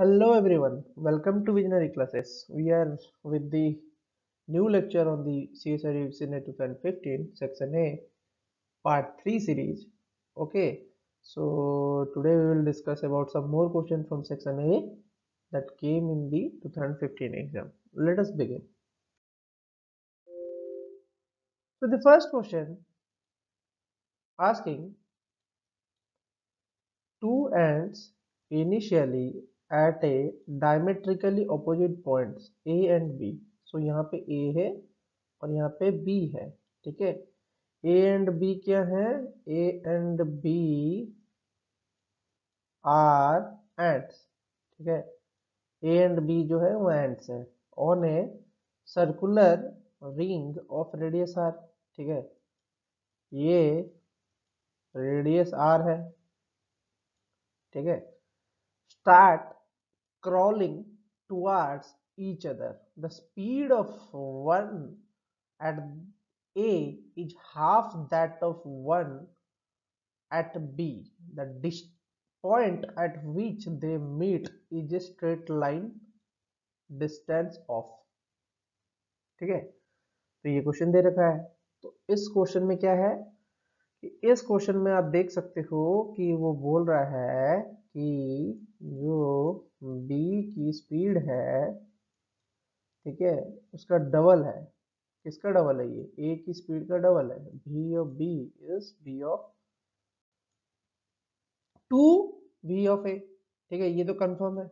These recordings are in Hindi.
Hello everyone, welcome to Visionary Classes. We are with the new lecture on the CSI Revision 2015 Section A Part 3 series. Okay, so today we will discuss about some more questions from Section A that came in the 2015 exam. Let us begin. So the first question asking two ants initially at a diametrically opposite points A and B. So यहाँ पे A है और यहाँ पे B है, ठीक है। A एंड B क्या है? A and B are ants, ठीक है। A एंड B जो है वो एंट्स है on a circular ring of radius R, ठीक है। ये रेडियस आर है, ठीक है। Start crawling towards each other. The speed of one at A is half that of one at B. The point at which they meet is a straight line distance of, ठीक है। तो ये क्वेश्चन दे रखा है। तो इस क्वेश्चन में क्या है कि इस क्वेश्चन में आप देख सकते हो कि वो बोल रहा है कि जो B की स्पीड है, ठीक है, उसका डबल है। किसका डबल है? ये ए की स्पीड का डबल है। v of b is v of 2 v of a, ठीक है। ये तो कंफर्म है,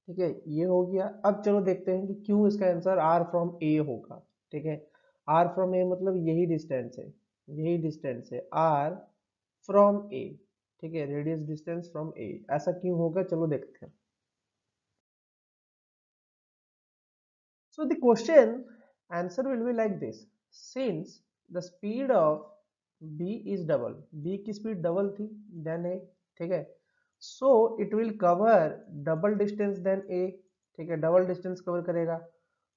ठीक है। ये हो गया। अब चलो देखते हैं कि क्यों इसका आंसर r फ्रॉम a होगा, ठीक है। r फ्रॉम a मतलब यही डिस्टेंस है, यही डिस्टेंस है r फ्रॉम a, ठीक है। रेडियस डिस्टेंस फ्रॉम a, ऐसा क्यों होगा चलो देखते हैं। So the question answer will be like this. Since the speed of B is double, B की speed double थी than A, ठीक है। So it will cover double distance than A, ठीक है। double distance cover करेगा।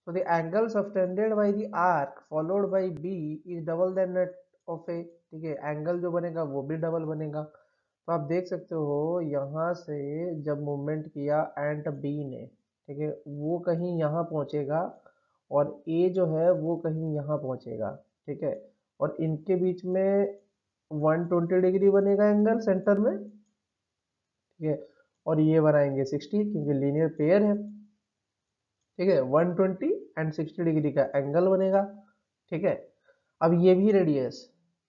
So the angle subtended by the arc followed by B is double than that of A, ठीक है। एंगल जो बनेगा वो भी डबल बनेगा। तो आप देख सकते हो यहाँ से जब मूवमेंट किया एंड बी ने, ठीक है, वो कहीं यहाँ पहुँचेगा और ए जो है वो कहीं यहाँ पहुँचेगा, ठीक है। और इनके बीच में 120 डिग्री बनेगा एंगल सेंटर में, ठीक है। और ये बनाएंगे 60 क्योंकि लीनियर पेयर है, ठीक है। 120 एंड 60 डिग्री का एंगल बनेगा, ठीक है। अब ये भी रेडियस,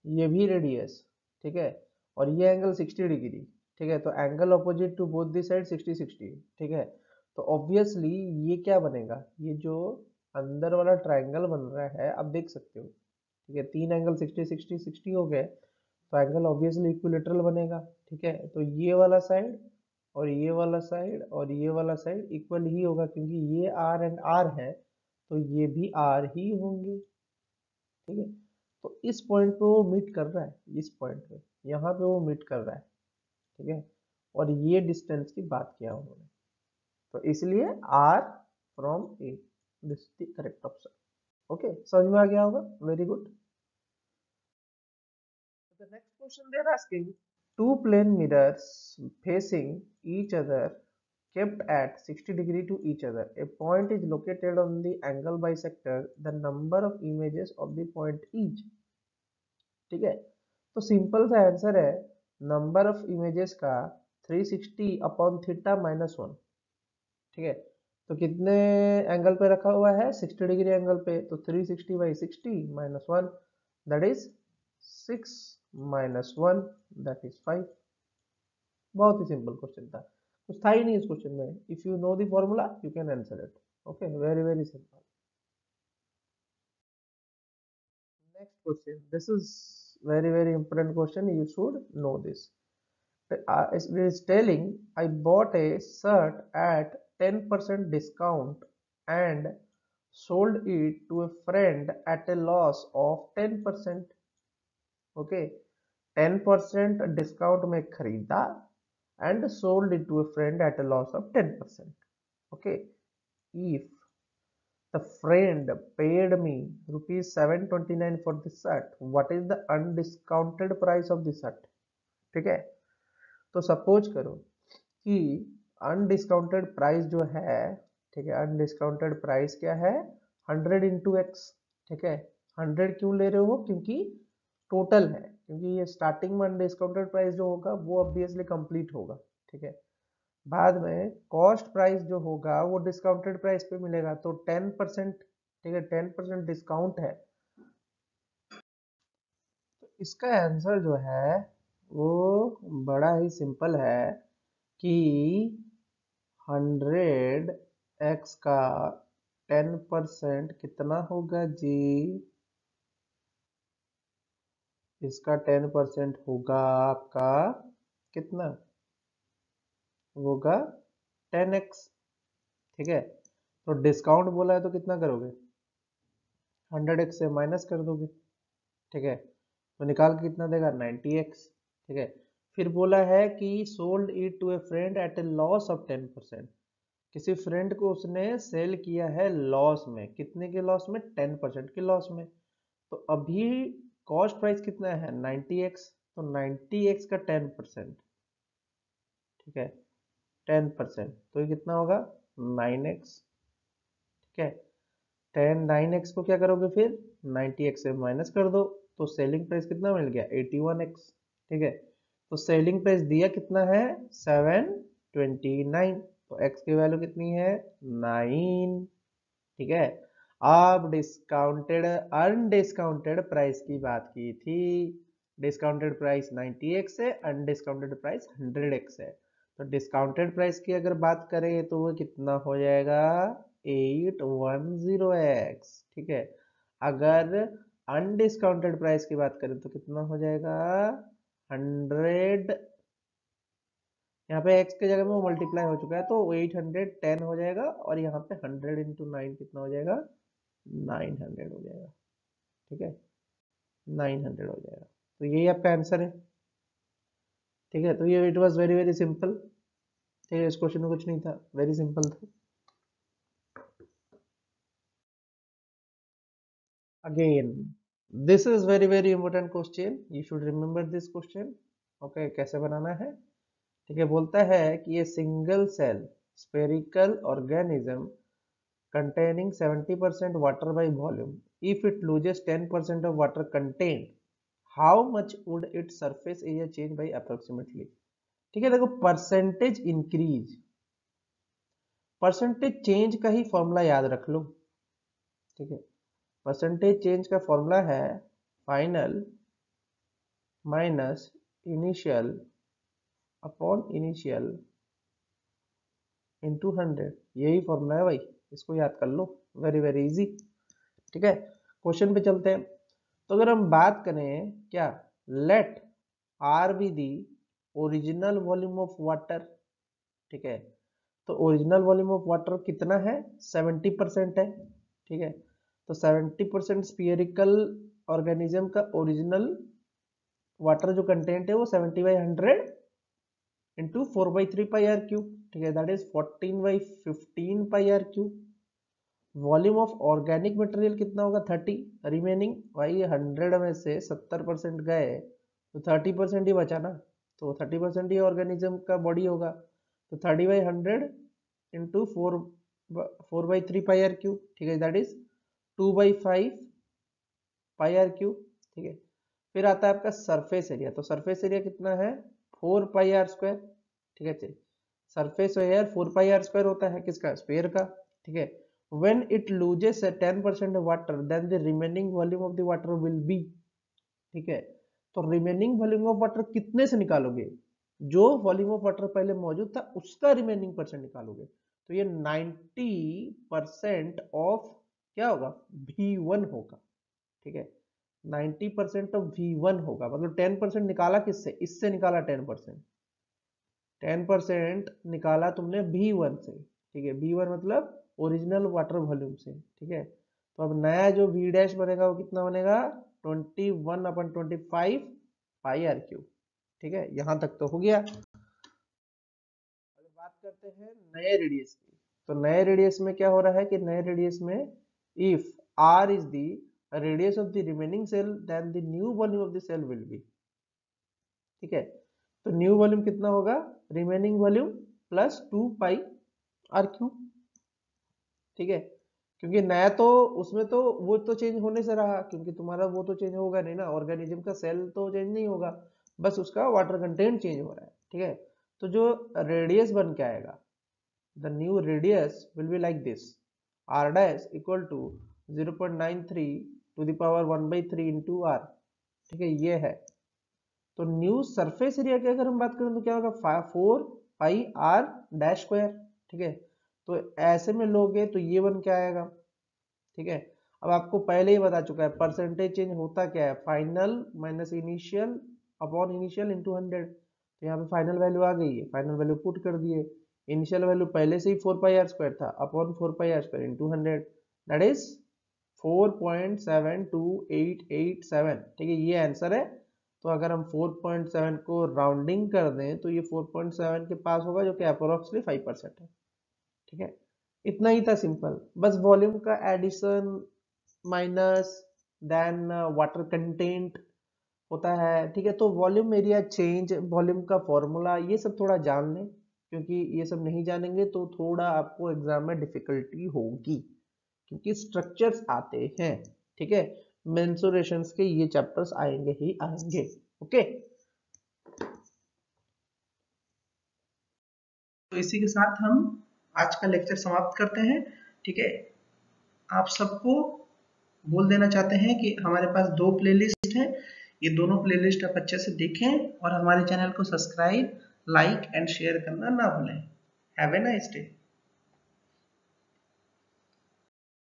ये भी रेडियस, ठीक है। और ये एंगल 60 डिग्री, ठीक है। तो angle opposite to both the side 60 60, ठीक है। तो ऑब्वियसली ये क्या बनेगा? ये जो अंदर वाला ट्रायंगल बन रहा है आप देख सकते हो, ठीक है। तीन एंगल 60 60 60 हो गए, तो एंगल ऑब्वियसली इक्विलेटरल बनेगा, ठीक है। तो ये वाला साइड और ये वाला साइड और ये वाला साइड इक्वल ही होगा क्योंकि ये आर एंड आर है, तो ये भी आर ही होंगे, ठीक है। तो इस पॉइंट पे वो मीट कर रहा है, इस पॉइंट पे यहाँ पे वो मीट कर रहा है, ठीक है। और ये डिस्टेंस की बात किया उन्होंने, तो इसलिए R from A, this is the correct option. Okay, समझ में आ गया होगा? Very good. The next question they are asking, two plane mirrors facing each other kept at 60 degree to each other. A point is located on the angle bisector. The number of images of the point is, ठीक है। तो सिंपल सा आंसर है, नंबर ऑफ इमेजेस का 360 अपॉन थीटा माइनस 1, ठीक है। तो कितने एंगल पे रखा हुआ है? 60 डिग्री एंगल पे। तो 360 by 60 minus 1, that is 6 minus 1, that is 5। बहुत ही सिंपल क्वेश्चन था, कुछ था ही नहीं इस क्वेश्चन में। If you know the formula you can answer it. Okay, very very simple. Next question, this is very very important question, you should know this. It is telling I bought a shirt at 10% discount and sold it to a friend at a loss of 10%. okay, 10% discount में खरीदा and sold it to a friend at a loss of 10%. okay, if the friend paid me rupees 729 for the shirt, what is the undiscounted price of the shirt? ठीक है। तो सपोज करो कि अनडिस्काउंटेड प्राइस जो है, ठीक है, अनडिस्काउंटेड प्राइस क्या है, 100 इंटू एक्स, ठीक है। 100 क्यों ले रहे हो, क्योंकि टोटल है, क्योंकि ये स्टार्टिंग में अनडिस्काउंटेड प्राइस जो होगा वो ऑब्वियसली कंप्लीट होगा, ठीक है। बाद में कॉस्ट प्राइस जो होगा वो डिस्काउंटेड प्राइस पे मिलेगा, तो 10%, ठीक है, 10% डिस्काउंट है। तो इसका आंसर जो है वो बड़ा ही सिंपल है कि 100x का 10% कितना होगा जी, इसका 10% होगा आपका कितना होगा, 10x, ठीक है। तो डिस्काउंट बोला है तो कितना करोगे, 100x से माइनस कर दोगे, ठीक है। तो निकाल के कितना देगा, 90x, ठीक है। फिर बोला है कि sold it to a friend at a loss of 10%, किसी फ्रेंड को उसने सेल किया है लॉस में, कितने के लॉस में, 10% के लॉस में। तो अभी कॉस्ट प्राइस कितना है, 90x, तो 90x का 10%, ठीक है, 10%, तो ये कितना होगा, 9x, ठीक है। 9x को क्या करोगे फिर, 90x से माइनस कर दो, तो सेलिंग प्राइस कितना मिल गया, 81x, ठीक है। तो सेलिंग प्राइस दिया कितना है, 729, तो x की वैल्यू कितनी है, 9, ठीक है। अब डिस्काउंटेड अनडिस्काउंटेड प्राइस की बात की थी, डिस्काउंटेड प्राइस 90x है, अनडिस्काउंटेड प्राइस 100x है। तो डिस्काउंटेड प्राइस की अगर बात करें तो वो कितना हो जाएगा, 810x, ठीक है। अगर अनडिस्काउंटेड प्राइस की बात करें तो कितना हो जाएगा, 100, यहाँ पे x के जगह में वो मल्टीप्लाई हो चुका है तो 810 हो जाएगा, और यहाँ पे 100 इंटू 9 कितना हो जाएगा, 900 हो जाएगा, ठीक है, 900 हो जाएगा। तो यही आपका आंसर है, ठीक है। तो ये it was very very simple, ठीक है, इस क्वेश्चन में कुछ नहीं था, वेरी सिंपल था। Again this is very very important question, you should remember this question, okay. कैसे बनाना है, ठीक है। बोलता है कि ये single cell spherical organism containing 70% water by volume, if it loses 10% of water contained, how much would its surface area change by approximately, ठीक है। देखो परसेंटेज इंक्रीज, परसेंटेज चेंज का ही फॉर्मूला याद रख लो, ठीक है। परसेंटेज चेंज का फॉर्मूला है final minus initial upon initial into 100, यही फॉर्मूला है भाई, इसको याद कर लो, वेरी वेरी इजी, ठीक है। क्वेश्चन पे चलते हैं। तो अगर हम बात करें क्या, let R be the original volume of water, ठीक है। तो ओरिजिनल वॉल्यूम ऑफ वाटर कितना है, 70% है, ठीक है। तो 70% स्फीयरिकल ऑर्गेनिज्म का ओरिजिनल वाटर जो कंटेंट है वो 70/100 इंटू 4/3 पाई आर क्यूब, ठीक है, that is 14/15 pi R cube. Volume of organic material कितना होगा, 30, रिमेनिंग भाई 100 में से 70% गए तो 30% ही बचा ना, तो 30% ही ऑर्गेनिज्म का बॉडी होगा, तो 30/100 इंटू 4/3 पाई आर क्यूब, ठीक है, that is 2/5 pi R cube, ठीक है। फिर आता है आपका सरफेस एरिया, तो सरफेस एरिया कितना है, 4 पाई आर स्क्वायर, ठीक है। चलिए surface area 4 pi R square होता है किसका, स्फीयर का, ठीक है। when it loses a 10% of water then the remaining volume of the water will be, ठीक है। तो रिमेनिंग वॉल्यूम ऑफ वाटर कितने से निकालोगे, जो वॉल्यूम ऑफ वाटर पहले मौजूद था उसका रिमेनिंग परसेंट निकालोगे, तो ये 90% ऑफ क्या होगा, V1 होगा, ठीक है। 90% ऑफ V1 होगा, मतलब 10% निकाला किससे, इससे निकाला 10%, 10% निकाला तुमने V1 से, ठीक है। V1 मतलब ओरिजिनल वाटर वॉल्यूम से, ठीक है। तो अब नया जो V डैश बनेगा वो कितना बनेगा, 21/25 पाई आर क्यूब, ठीक है। यहां तक तो हो गया। अगर बात करते हैं नए रेडियस की, तो नए रेडियस में क्या हो रहा है कि नए रेडियस में if r is the radius of the remaining cell then the new volume of the cell will be, ठीक है। तो न्यू वॉल्यूम कितना होगा, रिमेनिंग वॉल्यूम प्लस 2πr3, ठीक है। क्योंकि नया तो उसमें तो वो तो चेंज होने से रहा, क्योंकि तुम्हारा वो तो चेंज होगा नहीं ना, ऑर्गेनिज्म का सेल तो चेंज नहीं होगा, बस उसका वाटर कंटेंट चेंज हो रहा है, ठीक है। तो जो रेडियस बन के आएगा, the new radius will be like this, r dash equal to 0.93 to the power 1/3 into r, ठीक है, ये है। तो न्यू सरफेस एरिया की अगर हम बात करें तो क्या होगा, 4πr डैश स्क्वायर, ठीक है। तो ऐसे में लोगे तो ये बन के आएगा, ठीक है। अब आपको पहले ही बता चुका है परसेंटेज चेंज होता क्या है, final minus initial upon initial into 100। तो यहाँ पे फाइनल वैल्यू आ गई है, फाइनल वैल्यू पुट कर दिए, इनिशियल वैल्यू पहले से ही 4πr² था upon 4πr² into 100, that is 4.72887, ठीक है, ये आंसर है। तो अगर हम 4.7 को राउंडिंग कर दें तो ये 4.7 के पास होगा, जो कि अप्रोक्सीमेटली 5% है, ठीक है। इतना ही था सिंपल, बस वॉल्यूम का addition minus then water content होता है, ठीक है। तो वॉल्यूम एरिया चेंज, वॉल्यूम का फॉर्मूला, ये सब थोड़ा जान लें, क्योंकि ये सब नहीं जानेंगे तो थोड़ा आपको एग्जाम में डिफिकल्टी होगी, क्योंकि स्ट्रक्चर्स आते हैं, ठीक है। मेंसुरेशंस के ये चैप्टर्स आएंगे ही आएंगे, ओके। तो इसी के साथ हम आज का लेक्चर समाप्त करते हैं, ठीक है। आप सबको बोल देना चाहते हैं कि हमारे पास 2 प्लेलिस्ट हैं, ये दोनों प्लेलिस्ट आप अच्छे से देखें और हमारे चैनल को सब्सक्राइब, लाइक एंड शेयर करना ना भूलें। Have a nice day.